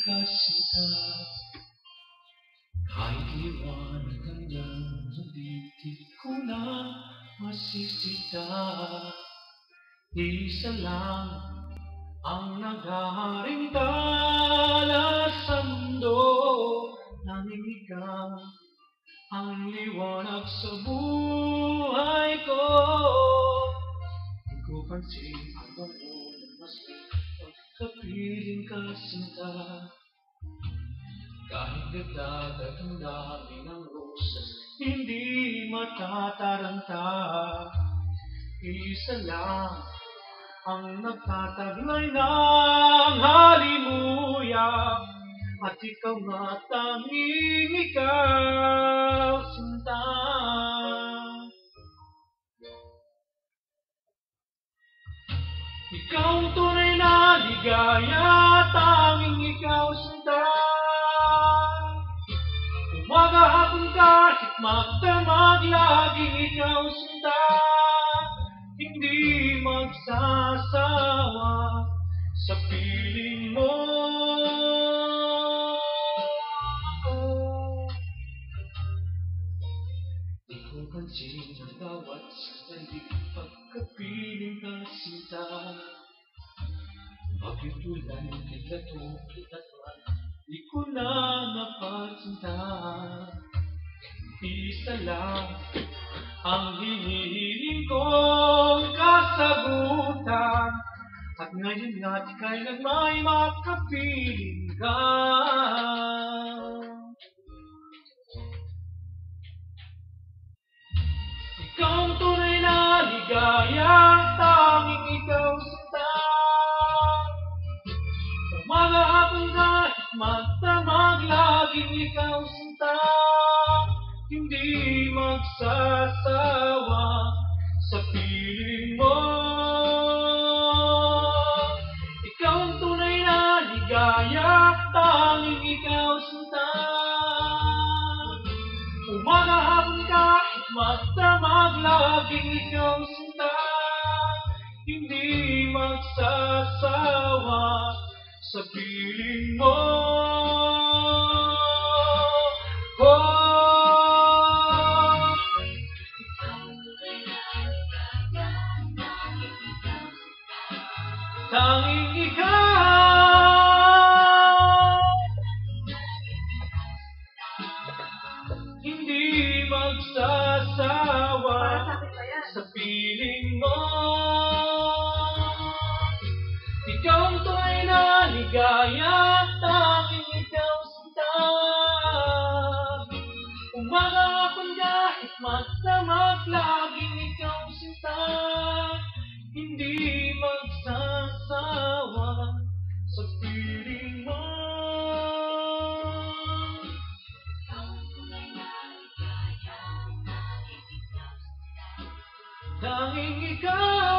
ka sinta. Kahit liwanag hanggang nabitid ko na masisita. Isa lang ang naghaharing tala sa mundo. Nanging ikaw ang liwanag sa buhay ko. Di ko pansin ang bango ng mas pagkapiling ka sinta. Kahit nagdadag ang dami ng rosas, hindi matataranta. Isa lang ang nagtataglay ng halimuyak, at ikaw nga tanging ikaw, sinta. Ikaw ang tunay na ligaya, tanging ikaw, sinta. Umaga, hapon, kahit magdamag, laging ikaw, sinta. Hindi magsasawa sa piling mo. Di ko pansin ang bawat sandali pagkapiling ka sinta. Bakit ulan, kidlato, kitatuan, di ko na napasinta. Isa lang ang hinihiling kong kasagutan, at ngayon nga't ika'y nagmay makapiling ka. Ikaw ang tunay na ligaya, tanging ikaw, sinta. Umaga, hapon, kahit magdamag, laging ikaw, sinta. Hindi magsasawa sa piling mo. Ikaw ang tunay na ligaya, tanging ikaw, sinta. Umaga, hapon, kahit magdamag, laging ikaw, sinta. Hindi magsasawa sa piling mo. Tanging ikaw, hindi magsasawa sa piling mo. Ikaw ang tunay na ligaya, tanging ikaw, sinta. Umaga, hapon, kahit magdamag, laging ikaw, sinta. Hindi magsasawa sa piling mo. Tanging ikaw.